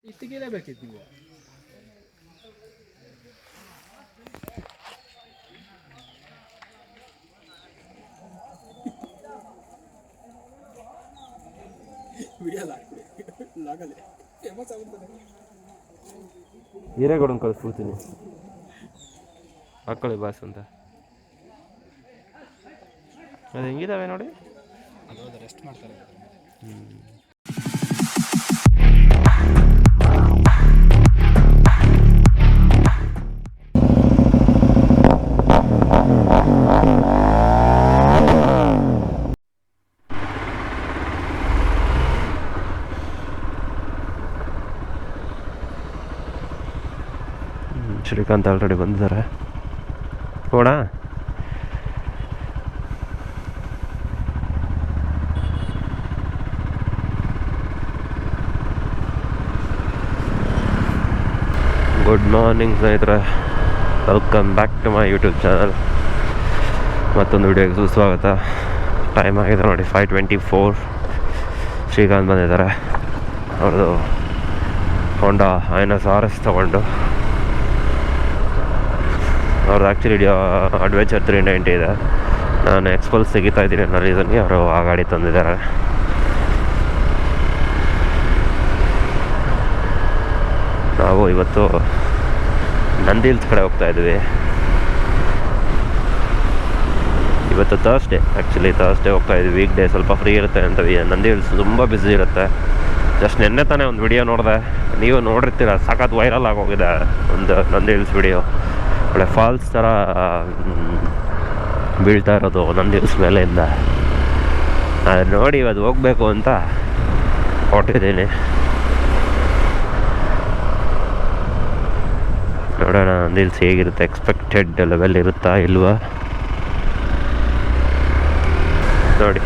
ಇಷ್ಟಿಗೆ ಬೇಕಿತ್ತು ನೀವು ಹಿರೇಗೌಡನ್ ಕಳಿಸ್ಬಿಡ್ತೀನಿ ಹಾಕೊಳ್ಳಿ ಬಾಸ್ ಅಂತ. ಅದು ಹೆಂಗಿದಾವೆ ನೋಡಿ. ರೆಸ್ಟ್ ಮಾಡ್ತಾರೆ. ಶ್ರೀಕಾಂತ್ ಆಲ್ರೆಡಿ ಬಂದಿದ್ದಾರೆ. ಹೋಣ ಗುಡ್ ಮಾರ್ನಿಂಗ್ ಸ್ನೇಹಿತರೆ, welcome back to my YouTube channel. ಮತ್ತೊಂದು ವಿಡಿಯೋಗೆ ಸುಸ್ವಾಗತ. ಟೈಮ್ ಆಗಿದೆ ನೋಡಿ 5:24. ಶ್ರೀಕಾಂತ್ ಬಂದಿದ್ದಾರೆ. ಅವ್ರದ್ದು ಹೋಂಡಾ INS RS ತೊಗೊಂಡು. ಅವ್ರದ್ದು ಆ್ಯಕ್ಚುಲಿ ಅಡ್ವೆಂಚರ್ 390 ಇದೆ. ನಾನು ಎಕ್ಸ್ಪಲ್ಸ್ ತೆಗಿತಾ ಇದ್ದೀನಿ ಅನ್ನೋ ರೀಸನ್ಗೆ ಅವರು ಆ ಗಾಡಿ ತಂದಿದ್ದಾರೆ. ನಾವು ಇವತ್ತು ನಂದಿ ಹಿಲ್ಸ್ ಕಡೆ ಹೋಗ್ತಾ ಇದ್ವಿ. ಇವತ್ತು ಥರ್ಸ್ಡೇ, ಆ್ಯಕ್ಚುಲಿ ಥರ್ಸ್ಡೇ ಹೋಗ್ತಾ ಇದ್ವಿ. ವೀಕ್ ಡೇ ಸ್ವಲ್ಪ ಫ್ರೀ ಇರುತ್ತೆ ಅಂತ. ನಂದಿ ಹಿಲ್ಸ್ ತುಂಬ ಬ್ಯುಸಿ ಇರುತ್ತೆ. ಜಸ್ಟ್ ನಿನ್ನೆ ತಾನೇ ಒಂದು ವಿಡಿಯೋ ನೋಡಿದೆ, ನೀವು ನೋಡಿರ್ತೀರ, ಸಖತ್ ವೈರಲ್ ಆಗೋಗಿದೆ ಒಂದು ನಂದಿ ಹಿಲ್ಸ್ ವಿಡಿಯೋ. ಒಳ್ಳೆ ಫಾಲ್ಸ್ ಥರ ಬೀಳ್ತಾ ಇರೋದು ನಂದಿ ಹಿಲ್ಸ್ ಮೇಲೆಯಿಂದ. ಅದು ನೋಡಿ ಇವತ್ತು ಹೋಗಬೇಕು ಅಂತ ಹೊರಟಿದ್ದೀನಿ. ನೋಡೋಣ ನಂದಿ ಹಿಲ್ಸ್ ಹೇಗಿರುತ್ತೆ, ಎಕ್ಸ್ಪೆಕ್ಟೆಡ್ ಲೆವೆಲ್ ಇರುತ್ತಾ ಇಲ್ವಾ ನೋಡಿ.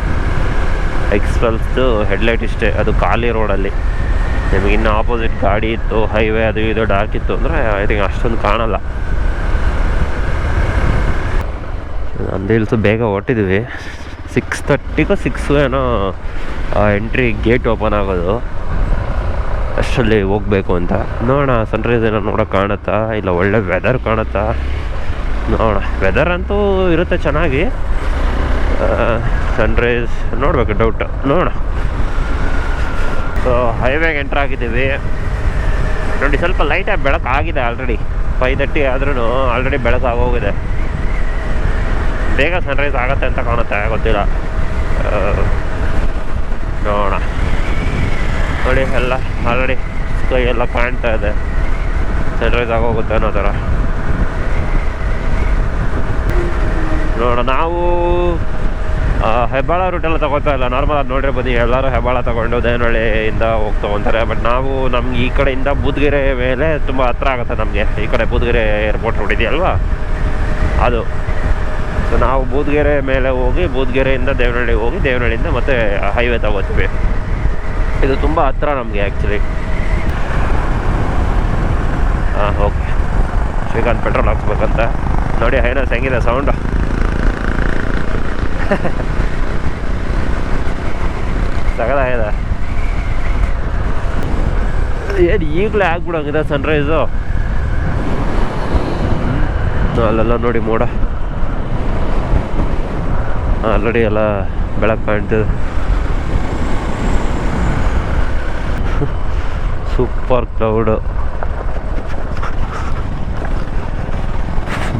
ಎಕ್ಸ್ಪಲ್ಸ್ದು ಹೆಡ್ಲೈಟ್ ಇಷ್ಟೇ, ಅದು ಖಾಲಿ ರೋಡಲ್ಲಿ. ನಿಮಗೆ ಇನ್ನೂ ಆಪೋಸಿಟ್ ಗಾಡಿ ಇತ್ತು, ಹೈವೇ ಅದು ಇದು ಡಾರ್ಕ್ ಇತ್ತು ಅಂದರೆ ಐ ಥಿಂಕ್ ಅಷ್ಟೊಂದು ಕಾಣಲ್ಲ. ನಂದಿ ಹಿಲ್ಸು ಬೇಗ ಹೊರಟಿದ್ವಿ. 6:30 6 ಏನೋ ಎಂಟ್ರಿ ಗೇಟ್ ಓಪನ್ ಆಗೋದು. ಅಷ್ಟರಲ್ಲಿ ಹೋಗಬೇಕು ಅಂತ. ನೋಡೋಣ ಸನ್ರೈಸ್ ಏನೋ ನೋಡೋಕೆ ಕಾಣುತ್ತಾ ಇಲ್ಲ ಒಳ್ಳೆ ವೆದರ್ ಕಾಣುತ್ತಾ ನೋಡೋಣ. ವೆದರ್ ಅಂತೂ ಇರುತ್ತೆ ಚೆನ್ನಾಗಿ, ಸನ್ರೈಸ್ ನೋಡಬೇಕು ಡೌಟ್. ನೋಡೋಣ. ಸೊ ಹೈವೇಗೆ ಎಂಟ್ರ್ ಆಗಿದ್ದೀವಿ ನೋಡಿ. ಸ್ವಲ್ಪ ಲೈಟಾಗಿ ಬೆಳಕು ಆಗಿದೆ ಆಲ್ರೆಡಿ. 5:30 ಆದ್ರೂ ಆಲ್ರೆಡಿ ಬೆಳಕು ಆಗೋಗಿದೆ. ಬೇಗ ಸನ್ರೈಸ್ ಆಗುತ್ತೆ ಅಂತ ಕಾಣುತ್ತೆ, ಗೊತ್ತಿಲ್ಲ. ನೋಡೋಣ. ನೋಡಿ ಎಲ್ಲ ಆಲ್ರೆಡಿ ಸ್ಕೈ ಎಲ್ಲ ಕಾಣ್ತಾ ಇದೆ. ಸನ್ರೈಸ್ ಆಗೋಗುತ್ತೆ ಅನ್ನೋ ಥರ. ನೋಡೋಣ. ನಾವು ಹೆಬ್ಬಾಳ ರೂಟೆಲ್ಲ ತೊಗೋತಾ ಇಲ್ಲ. ನಾರ್ಮಲ್ ಅದು ನೋಡ್ರೆ ಬನ್ನಿ, ಎಲ್ಲರೂ ಹೆಬ್ಬಾಳ ತೊಗೊಂಡು ದೇವನಹಳ್ಳಿಯಿಂದ ಹೋಗಿ ತೊಗೊತಾರೆ. ಬಟ್ ನಾವು ನಮ್ಗೆ ಈ ಕಡೆಯಿಂದ ಬೂದ್ಗೆರೆ ಮೇಲೆ ತುಂಬ ಹತ್ರ ಆಗುತ್ತೆ ನಮಗೆ. ಈ ಕಡೆ ಬೂದ್ಗೆರೆ ಏರ್ಪೋರ್ಟ್ ರೋಡ್ ಇದೆಯಲ್ವಾ, ಅದು. ಸೊ ನಾವು ಬೂದ್ಗೆರೆ ಮೇಲೆ ಹೋಗಿ ಬೂದ್ಗೆರೆಯಿಂದ ದೇವನಹಳ್ಳಿಗೆ ಹೋಗಿ ದೇವನಹಳ್ಳಿಯಿಂದ ಮತ್ತೆ ಹೈವೇ ತಗೋತೀವಿ. ಇದು ತುಂಬ ಹತ್ರ ನಮಗೆ ಆ್ಯಕ್ಚುಲಿ. ಓಕೆ. ಶ್ರೀಕಾಂತ್ ಪೆಟ್ರೋಲ್ ಹಾಕ್ಸ್ಬೇಕಂತ ನೋಡಿ. INS ಹೆಂಗಿದೆ ಸೌಂಡು. ಸಗದಾಗಿದೆ. ಏನು ಈಗಲೇ ಆಗ್ಬಿಡೋಂಗಿದೆ ಸನ್ರೈಸು. ಅಲ್ಲೆಲ್ಲ ನೋಡಿ ಮೋಡ ಆಲ್ರೆಡಿ ಎಲ್ಲ ಬೆಳಕು ಕಾಣ್ತಿದೆ. Super cloud.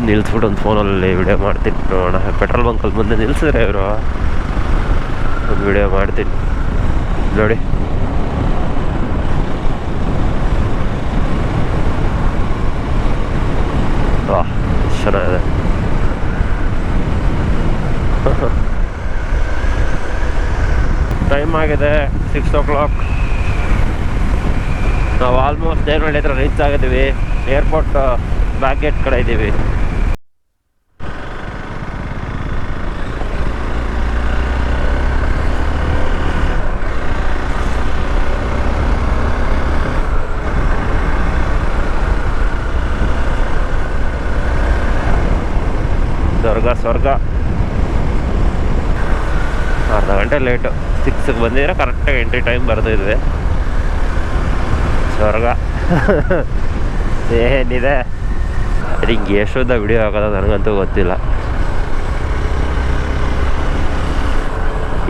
ನಿಲ್ಲಿಸ್ಬಿಟ್ಟು ಒಂದು ಫೋನಲ್ಲಿ ವಿಡಿಯೋ ಮಾಡ್ತೀನಿ. ನೋಡೋಣ. ಪೆಟ್ರೋಲ್ ಬಂಕಲ್ಲಿ ಮುಂದೆ ನಿಲ್ಲಿಸಿದ್ರೆ ಇವರು ಒಂದು ವಿಡಿಯೋ ಮಾಡ್ತೀನಿ ನೋಡಿ. ವಾಹ್ ಚೆನ್ನಾಗಿದೆ. ಟೈಮ್ ಆಗಿದೆ 6 o'clock. ನಾವು ಆಲ್ಮೋಸ್ಟ್ ದೇವನಹಳ್ಳಿ ಹತ್ರ ರೀಚ್ ಆಗಿದ್ದೀವಿ. ಏರ್ಪೋರ್ಟ್ ಬ್ಯಾಕ್ ಗೇಟ್ ಕಡೆ ಇದ್ದೀವಿ. ಸ್ವರ್ಗ. ಅರ್ಧ ಗಂಟೆ ಲೇಟು. 6ಗೆ ಬಂದಿದ್ರೆ ಕರೆಕ್ಟಾಗಿ ಎಂಟ್ರಿ ಟೈಮ್ ಬರ್ತಿದ್ವಿ. ಸ್ವರ್ಗ. ಏನಿದೆ ಹಿಂಗೆ ಎಷ್ಟೊಂದ ವಿಡಿಯೋ ಹಾಕೋದ ನನಗಂತೂ ಗೊತ್ತಿಲ್ಲ.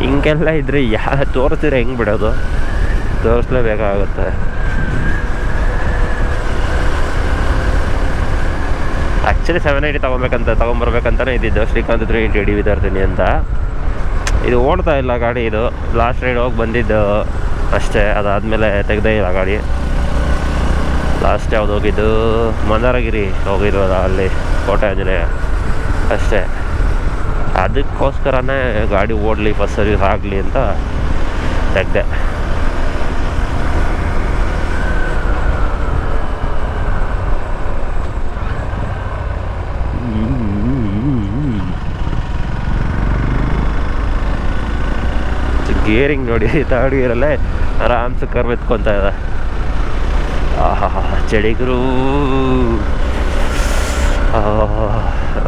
ಹಿಂಗೆಲ್ಲ ಇದ್ರೆ ತೋರಿಸಿದ್ರೆ ಹೆಂಗೆ ಬಿಡೋದು, ತೋರಿಸ್ಲೇಬೇಕಾಗುತ್ತೆ. ಆ್ಯಕ್ಚುಲಿ 780 ತೊಗೊಂಬರ್ಬೇಕಂತಲೇ ಇದ್ದಿದ್ದು, ಶ್ರೀಕಾಂತ್ 380 ಡಿ ವಿ ತರ್ತೀನಿ ಅಂತ. ಇದು ಓಡ್ತಾ ಇಲ್ಲ ಗಾಡಿ, ಇದು ಲಾಸ್ಟ್ ರೈಡ್ ಹೋಗಿ ಬಂದಿದ್ದು ಅಷ್ಟೇ. ಅದಾದಮೇಲೆ ತೆಗೆದೇ ಇಲ್ಲ ಗಾಡಿ. ಲಾಸ್ಟ್ ಯಾವ್ದು ಹೋಗಿದ್ದು, ಮಂದಾರಗಿರಿ ಹೋಗಿರೋದ, ಅಲ್ಲಿ ಕೋಟೆ ಆಂಜನೇಯ ಅಷ್ಟೇ. ಅದಕ್ಕೋಸ್ಕರನೇ ಗಾಡಿ ಓಡಲಿ, ಫಸ್ಟ್ ಸರ್ವಿಸ್ ಆಗಲಿ ಅಂತ ತೆಗ್ದೆ. ಗೇರಿಂಗ್ ನೋಡಿ, ಥರ್ಡ್ ಗೇರಲ್ಲೇ ಆರಾಮ್ಸೆ ಕರ್ವ್ ಎತ್ಕೊತಾ ಇದೆ. ಆಹಾ ಚಳಿಗರು,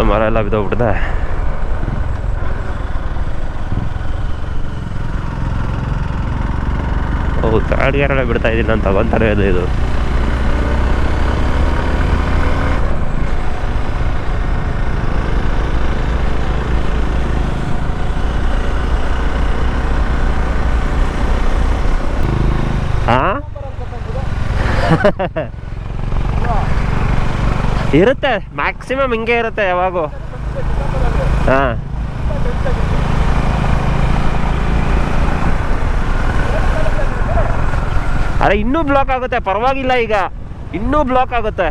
ಮರ ಎಲ್ಲ ಬಿದ್ದೋಗ್ಬಿಟ್ಟಿದೆ. ಥರ್ಡ್ ಗೇರಲ್ಲೇ ಬಿಡ್ತಾ ಇದ್ದೀನಿ ನಾನು, ತಗೊತಾರೆ ಇದು. ಇರುತ್ತೆ, ಮ್ಯಾಕ್ಸಿಮಮ್ ಹಿಂಗೆ ಇರುತ್ತೆ ಯಾವಾಗೂ. ಹಾಂ ಅರೆ ಇನ್ನೂ ಬ್ಲಾಕ್ ಆಗುತ್ತೆ, ಪರವಾಗಿಲ್ಲ, ಈಗ ಇನ್ನೂ ಬ್ಲಾಕ್ ಆಗುತ್ತೆ.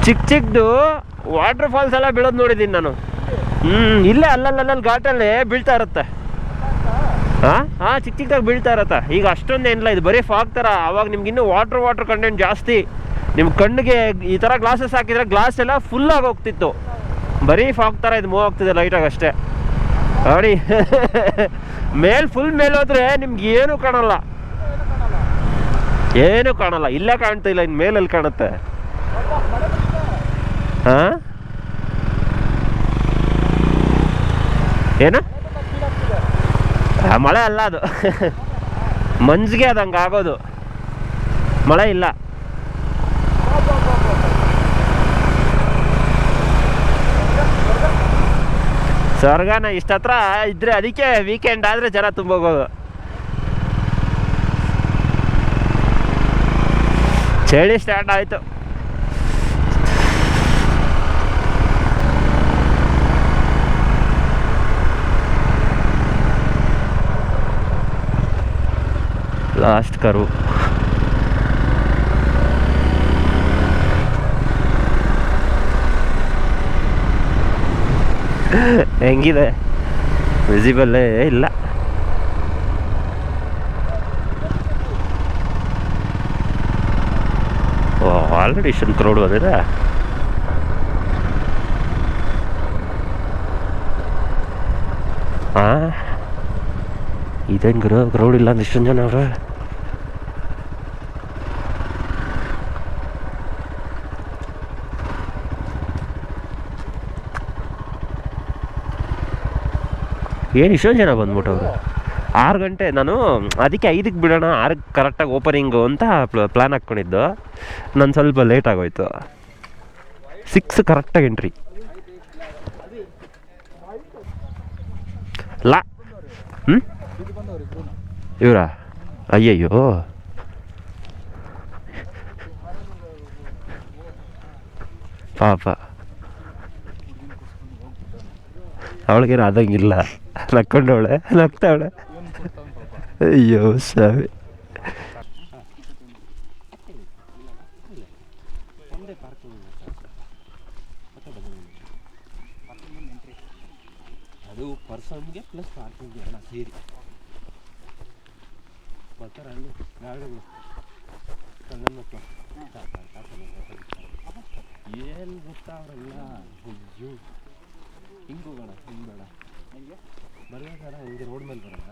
ಚಿಕ್ಕದು ವಾಟರ್ ಫಾಲ್ಸ್ ಎಲ್ಲ ಬೀಳೋದು ನೋಡಿದ್ದೀನಿ ನಾನು. ಇಲ್ಲೇ ಅಲ್ಲಲ್ಲಿ ಘಾಟಲ್ಲಿ ಬೀಳ್ತಾ ಇರುತ್ತೆ. ಹಾಂ ಚಿಕ್ಕದಾಗಿ ಬೀಳ್ತಾ ಇರತ್ತೆ. ಈಗ ಅಷ್ಟೊಂದೇನಿಲ್ಲ, ಇದು ಬರೀ ಫಾಗ್ ಥರ. ಆವಾಗ ನಿಮ್ಗೆ ಇನ್ನೂ ವಾಟರ್ ಕಂಟೆಂಟ್ ಜಾಸ್ತಿ. ನಿಮ್ಮ ಕಣ್ಣಿಗೆ ಈ ಥರ ಗ್ಲಾಸಸ್ ಹಾಕಿದರೆ ಗ್ಲಾಸ್ ಎಲ್ಲ ಫುಲ್ಲಾಗಿ ಹೋಗ್ತಿತ್ತು. ಬರೀ ಫಾಗ್ ಥರ ಇದು ಮೂವ್ ಆಗ್ತಿದೆ ಲೈಟಾಗಿ ಅಷ್ಟೇ ನೋಡಿ. ಫುಲ್ ಮೇಲೆ ಹೋದ್ರೆ ನಿಮ್ಗೆ ಏನೂ ಕಾಣಲ್ಲ, ಏನೂ ಕಾಣಲ್ಲ. ಇಲ್ಲೇ ಕಾಣ್ತಿಲ್ಲ, ಇನ್ನು ಮೇಲೆಲ್ಲಿ ಕಾಣುತ್ತೆ? ಹಾಂ ಏನು? ಮಳೆ ಅಲ್ಲ ಅದು, ಮಂಜಿಗೆ ಅದು ಹಂಗೆ ಆಗೋದು, ಮಳೆ ಇಲ್ಲ. ಸ್ವರ್ಗನ ಇಷ್ಟತ್ರ ಇದ್ರೆ, ಅದಕ್ಕೆ ವೀಕೆಂಡ್ ಆದರೆ ಜನ ತುಂಬೋಗೋದು. ಚಳಿ ಸ್ಟಾರ್ಟ್ ಆಯಿತು. ಲಾಸ್ಟ್ ಕರು. ಹೆಂಗಿದೆ? ವಿಸಿಬಲ್ಲೇ ಇಲ್ಲ. ಆಲ್ರೆಡಿ ಇಷ್ಟೊಂದು ಕ್ರೌಡ್ ಬಂದಿದೆ. ಹಾಂ ಇದೇನು ಕ್ರೌಡ್ ಇಲ್ಲ ಅಂದ್ರೆ ಇಷ್ಟೊಂದು ಜನ ಅವ್ರೆ. ಏನು ಇಷ್ಟೊಂದು ಜನ ಬಂದ್ಬಿಟ್ಟವ್ರು. 6 ಗಂಟೆ, ನಾನು ಅದಕ್ಕೆ 5ಕ್ಕೆ ಬಿಡೋಣ, 6ಕ್ಕೆ ಕರೆಕ್ಟಾಗಿ ಓಪನಿಂಗು ಅಂತ ಪ್ಲ್ಯಾನ್ ಹಾಕ್ಕೊಂಡಿದ್ದು. ನಾನು ಸ್ವಲ್ಪ ಲೇಟ್ ಆಗೋಯ್ತು. 6 ಕರೆಕ್ಟಾಗಿ ಎಂಟ್ರಿ. ಲಾ ಇವರಾ? ಅಯ್ಯಯ್ಯೋ, ಪಾಪ ಅವಳಿಗೇನು ಆದಂಗಿಲ್ಲ, ನಕ್ಕೊಂಡವಳೆ, ನಗ್ತಾವಳೆ. ಅಯ್ಯೋ ಸಾವಿ. ಅದು ಪರ್ಸನ್ಗೆ ಪ್ಲಸ್ ಪಾರ್ಕಿಂಗ್ ಎಲ್ಲ ಸೇರಿ ಬರ್ತಾರೆ. ಅಲ್ಲಿ ಗಾಡಿಗಳು ಕಣ್ಣನ್ ಮಕ್ಕಳು ಏನು ಗೊತ್ತಾ ಅವರೆಲ್ಲ. ಅಯ್ಯೋ ಹಿಂಗೆ ಹೋಗೋಣ, ಹಿಂಗೆ ಬೇಡ, ಹೆಂಗೆ ಬರ್ಬೇಕಾದ್ರೆ ಹಿಂಗೆ ರೋಡ್ ಮೇಲೆ ಬರೋಣ,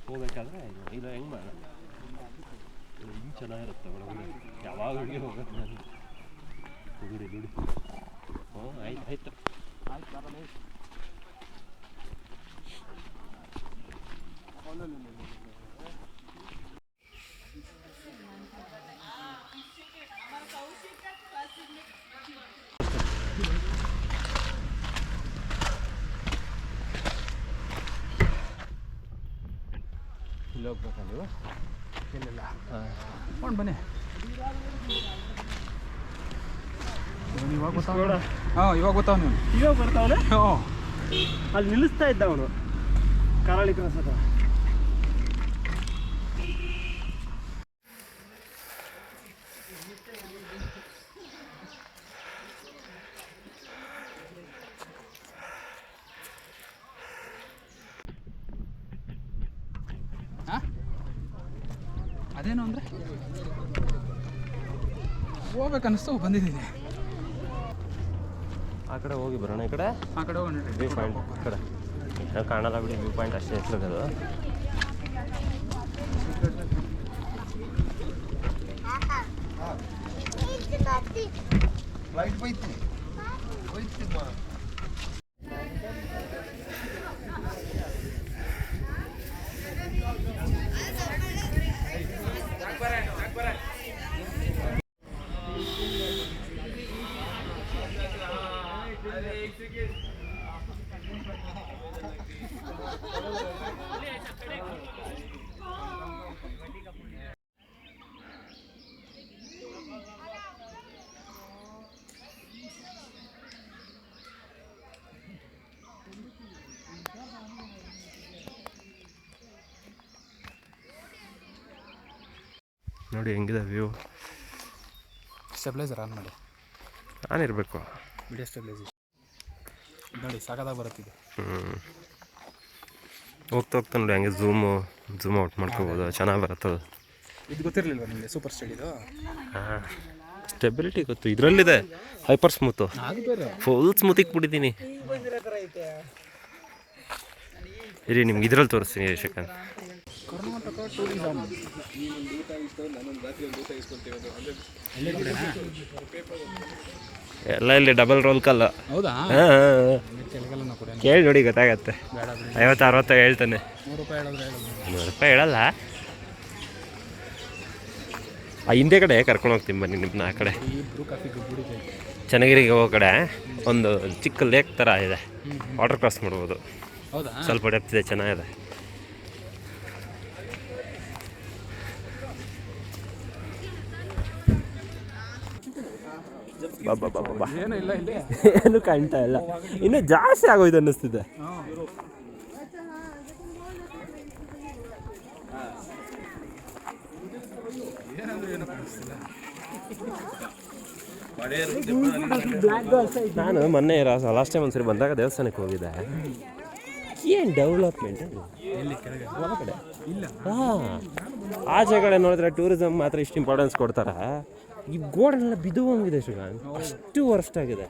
ಹೋಗ್ಬೇಕಾದ್ರೆ ಇಲ್ಲ ಹೆಂಗೆ ಬೇಡ, ಹಿಂಗೆ ಚೆನ್ನಾಗಿರುತ್ತೆ ಒಳಗಡೆ. ಯಾವಾಗ ಹುಡುಗಿ ಹೋಗೋದು ನಾನು ಹುಡುಗಿ ದುಡಿ. ಹ್ಞೂ ಆಯ್ತು ಆಯ್ತು ಆಯ್ತು. ಇಲ್ಲಿ ಹೋಗ್ಬೇಕಾ ನೀವು? ಇಲ್ಲ ಹಾಂ ಬನ್ನಿ. ಇವಾಗ ಗೊತ್ತಾವ. ಹಾಂ ಇವಾಗ ಗೊತ್ತಾವ ನೀವು. ಇವಾಗ ಬರ್ತಾವನೆ. ಹ್ಞೂ ಅಲ್ಲಿ ನಿಲ್ಲಿಸ್ತಾ ಇದ್ದ ಅವನು ಕರಾಳಿ ಕ್ರಾಸ್ ಹತ್ರ. ಅದೇನು ಅಂದರೆ ಹೋಗ್ಬೇಕನ್ನಿಸ್ತು ಬಂದಿದ್ದೀನಿ. ಆ ಕಡೆ ಹೋಗಿ ಬರೋಣ. ಈ ಕಡೆ ಆ ಕಡೆ ಹೋಗೋಣ. ವ್ಯೂ ಪಾಯಿಂಟ್ ಕಡೆ ಏನೋ ಕಾಣಲ್ಲ ಬಿಡಿ. ವ್ಯೂ ಪಾಯಿಂಟ್ ಅಷ್ಟೇ ಹೆಸರುಗದು. ನೋಡಿ ಹೆಂಗಿದೆ ವ್ಯೂ. ಸ್ಟೆಬ್ಲೈಸರ್ ಆನ್ ಮಾಡಿ. ನಾನಿರಬೇಕು. ವಿಡಿಯೋ ಸ್ಟೆಬ್ಲೈಸೇಷನ್ ನೋಡಿ ಸಾಕಾದಾಗ ಬರುತ್ತಿದೆ. ಹೋಗ್ತಾ ಹೋಗ್ತಾ ನೋಡಿ ಹಂಗೆ ಝೂಮ್ ಔಟ್ ಮಾಡ್ಕೋಬೋದು. ಚೆನ್ನಾಗಿ ಬರುತ್ತದು. ಇದು ಗೊತ್ತಿರಲಿಲ್ವ ನಿಮಗೆ ಸೂಪರ್ ಸ್ಟಡಿದು? ಹಾಂ ಸ್ಟೆಬಿಲಿಟಿ ಗೊತ್ತು. ಇದರಲ್ಲಿದೆ ಹೈಪರ್ ಸ್ಮೂತು. ಅದು ಬೇರೆ ಫುಲ್ ಸ್ಮೂತಿಗೆ ಬಿಟ್ಟಿದ್ದೀನಿ. ಇರಿ ನಿಮ್ಗೆ ಇದ್ರಲ್ಲಿ ತೋರಿಸ್ತೀನಿ ಶೇಖರ್. ಕರ್ನಾಟಕ ಟೂರಿಸಂ ಎಲ್ಲ ಇಲ್ಲಿ ಡಬಲ್ ರೋಲ್ ಕಲ್ಲ. ಹೌದಾ? ಕೇಳಿ ನೋಡಿ ಗೊತ್ತಾಗತ್ತೆ. 50-60 ಹೇಳ್ತಾನೆ. 100 ರೂಪಾಯಿ ಹೇಳಿದ್ರೆ 100 ರೂಪಾಯಿ ಹೇಳಲ್ಲ. ಆ ಹಿಂದೆ ಕಡೆ ಕರ್ಕೊಂಡು ಹೋಗ್ತೀನಿ ಬನ್ನಿ ನಿಮ್ಮನ್ನ. ಆ ಕಡೆ ಚನ್ನಗಿರಿಗೆ ಹೋಗೋ ಕಡೆ ಒಂದು ಚಿಕ್ಕ ಲೇಕ್ ಥರ ಇದೆ. ವಾಟರ್ ಕ್ರಾಸ್ ಮಾಡ್ಬೋದು. ಹೌದಾ? ಸ್ವಲ್ಪ ಡೆಪ್ತ್ ಇದೆ, ಚೆನ್ನಾಗಿದೆ. ಬಾಬಾ ಏನು ಇಲ್ಲ ಇಲ್ಲಿ ಏನು ಕಾಣ್ತಾ ಇಲ್ಲ. ಇನ್ನೂ ಜಾಸ್ತಿ ಆಗೋಯ್ತು ಅನ್ನಿಸ್ತಿದೆ. ನಾನು ಮೊನ್ನೆ ಲಾಸ್ಟ್ ಟೈಮ್ ಒಂದ್ಸರಿ ಬಂದಾಗ ದೇವಸ್ಥಾನಕ್ಕೆ ಹೋಗಿದ್ದೆ. ಏನು ಡೆವಲಪ್ಮೆಂಟ್ ಒಳಗಡೆ ಇಲ್ಲ. ಹಾಂ ಆಚೆ ಕಡೆ ನೋಡಿದ್ರೆ ಟೂರಿಸಮ್ ಮಾತ್ರ ಇಷ್ಟು ಇಂಪಾರ್ಟೆನ್ಸ್ ಕೊಡ್ತಾರೆ. ಈ ಗೋಡೆಲ್ಲ ಬಿದುವಂಗಿದೆ ಶ್ರೀಕಾಂತ್. ಅಷ್ಟು ವರ್ಸ್ಟ್ ಆಗಿದೆ.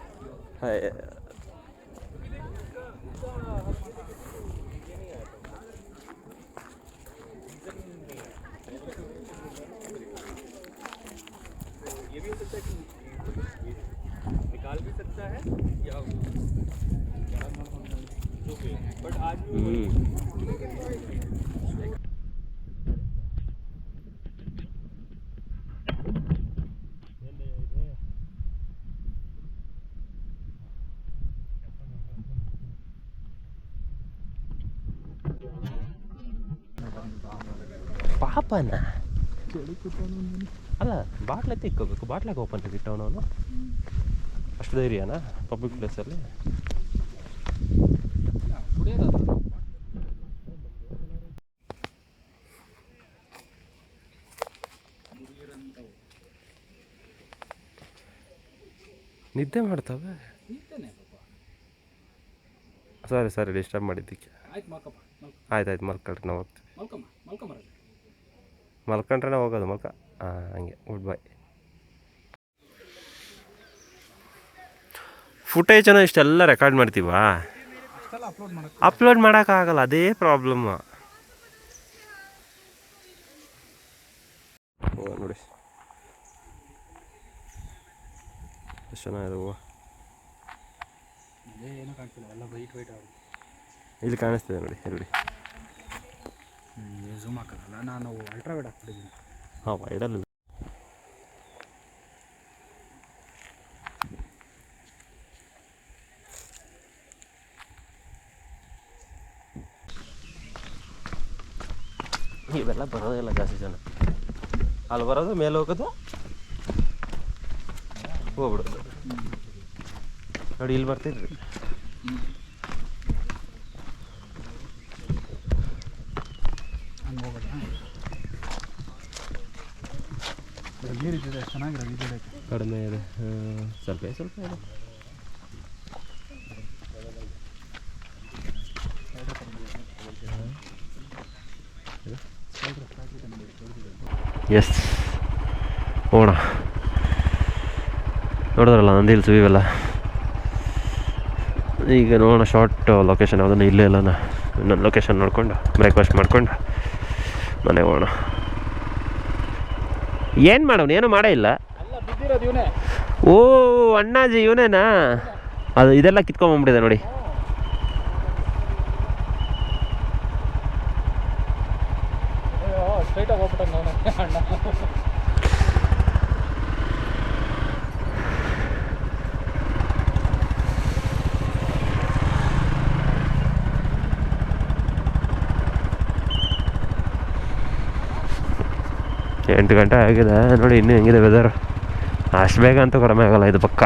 ಪಾಪನ ಅಲ್ಲ ಬಾಟ್ಲೆ ತಿಕ್ಕೋಬೇಕು. ಬಾಟ್ಲಾಗ ಓಪನ್ ಇಟ್ಟವನು ಅವನು. ಅಷ್ಟು ಧೈರ್ಯನಾ ಪಬ್ಲಿಕ್ ಪ್ಲೇಸಲ್ಲಿ? ನಿದ್ದೆ ಮಾಡ್ತವೆ. ಸರಿ ಡಿಸ್ಟರ್ಬ್ ಮಾಡಿದ್ದಕ್ಕೆ. ಆಯ್ತು ಮಲ್ಕೊಳ್ರಿ, ನಾವು ಹೋಗ್ತೀವಿ. ಮಲ್ಕೊಂಡ್ರೆ ಹೋಗೋದು ಹಂಗೆ. Good bye. ಫುಟೇಜನ್ನು ಇಷ್ಟೆಲ್ಲ ರೆಕಾರ್ಡ್ ಮಾಡ್ತೀವಾ? ಅಪ್ಲೋಡ್ ಮಾಡೋಕ್ಕಾಗಲ್ಲ, ಅದೇ ಪ್ರಾಬ್ಲಮ್ಮು. ನೋಡಿ ಎಷ್ಟು ಚೆನ್ನಾಗಿದೆ ಹೂವು. ಇಲ್ಲಿ ಕಾಣಿಸ್ತಿದೆ ನೋಡಿ. ಎಲ್ಲಿ ಝೂಮ್ ಹಾಕೋದಲ್ಲ, ನಾನು ಅಲ್ಟ್ರಾ ವೈಡ್ ಹಾಕ್ಬಿಟ್ಟಿದ್ದೀನಿ. ಹಾಂ ವೈಡಲ್ಲಿ ಇವೆಲ್ಲ ಬರೋದಿಲ್ಲ ಜಾಸ್ತಿ ಜನ. ಅಲ್ಲಿ ಬರೋದು ಮೇಲೆ ಹೋಗೋದು ಹೋಗ್ಬಿಡೋದು. ನೋಡಿ ಇಲ್ಲಿ ಬರ್ತಿದ್ವಿ. ನೀರಿದೆ ಚೆನ್ನಾಗಿರೋದು, ಕಡಿಮೆ ಇದೆ, ಸ್ವಲ್ಪ ಸ್ವಲ್ಪ ಇದೆ. ಎಸ್ ಹೋಗೋಣ. ನೋಡಿದ್ರಲ್ಲ ನಂದಿ ಹಿಲ್ಸ್ ಇವೆಲ್ಲ. ಈಗ ನೋಡೋಣ ಶಾರ್ಟ್ ಲೊಕೇಶನ್ ಯಾವುದನ್ನು ಇಲ್ಲೇ ಇಲ್ಲ. ಇನ್ನೊಂದು ಲೊಕೇಶನ್ ನೋಡ್ಕೊಂಡು ಬ್ರೇಕ್ಫಾಸ್ಟ್ ಮಾಡ್ಕೊಂಡು ಮನೆಗೆ ಹೋಗೋಣ. ಏನು ಮಾಡೋನು, ಏನೂ ಮಾಡೇ ಇಲ್ಲ. ಓ ಅಣ್ಣಾಜಿ ಇವನೇನಾ? ಅದು ಇದೆಲ್ಲ ಕಿತ್ಕೊಂಡ್ಬಂದ್ಬಿಟ್ಟಿದೆ ನೋಡಿ. ಎಂಟು ಗಂಟೆ ಆಗಿದೆ ನೋಡಿ, ಇನ್ನೂ ಹೆಂಗಿದೆ ವೆದರ್. ಅಷ್ಟು ಬೇಗ ಅಂತೂ ಕಡಿಮೆ ಆಗೋಲ್ಲ ಇದು ಪಕ್ಕ.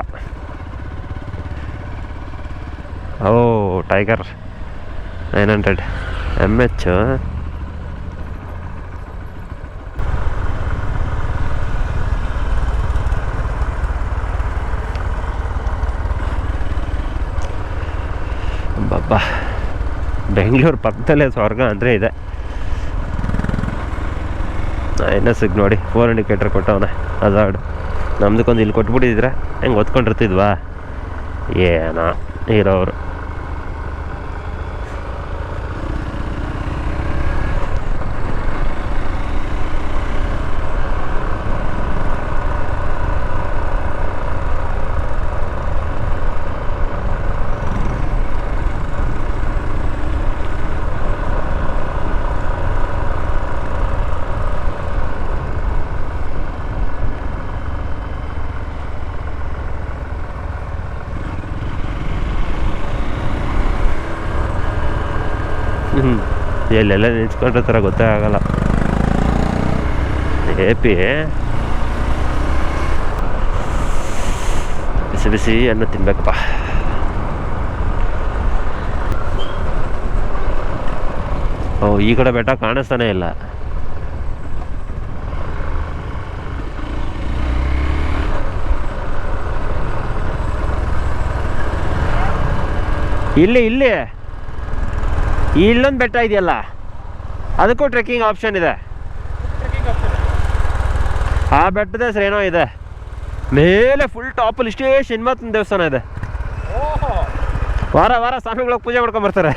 ಓ ಟೈಗರ್ 900 mH. ಬಾಬಾ, ಬೆಂಗಳೂರು ಪಕ್ಕದಲ್ಲೇ ಸ್ವರ್ಗ ಅಂದರೆ ಇದೆ. ಇನ್ನೂ ಸಿಗ್ ನೋಡಿ 4 ಇಂಡಿಕೇಟರ್ ಕೊಟ್ಟವನೆ ಅಜಾರ್ಡ್. ನಮ್ದಕ್ಕೊಂದು ಇಲ್ಲಿ ಕೊಟ್ಬಿಟ್ಟಿದ್ರೆ ಹೆಂಗೆ ಒತ್ಕೊಂಡಿರ್ತಿದ್ವಾ ಏನೋ ಇರೋರು. ಎಲ್ಲೆಲ್ಲ ನಿಂತ್ಕೊಂಡಿರ್ತಾರ ಗೊತ್ತೇ ಆಗಲ್ಲ. ಹೇಪಿ ಬಿಸಿ ಬಿಸಿ ಅನ್ನ ತಿನ್ಬೇಕಪ್ಪ. ಓ ಈ ಕಡೆ ಬೆಟ್ಟ ಕಾಣಿಸ್ತಾನೆ ಇಲ್ಲ. ಇಲ್ಲಿ ಇಲ್ಲಿ ಇಲ್ಲೊಂದು ಬೆಟ್ಟ ಇದೆಯಲ್ಲ, ಅದಕ್ಕೂ ಟ್ರೆಕ್ಕಿಂಗ್ ಆಪ್ಷನ್ ಇದೆ. ಆ ಬೆಟ್ಟದ ಹೆಸರು ಏನೋ ಇದೆ ಮೇಲೆ, ಫುಲ್ ಟಾಪಲ್ಲಿ ಇಷ್ಟೇ ಶನಿಮಾತನ ದೇವಸ್ಥಾನ ಇದೆ. ವಾರ ವಾರ ಸ್ವಾಮಿಗಳಿಗೆ ಪೂಜೆ ಮಾಡ್ಕೊಂಬರ್ತಾರೆ.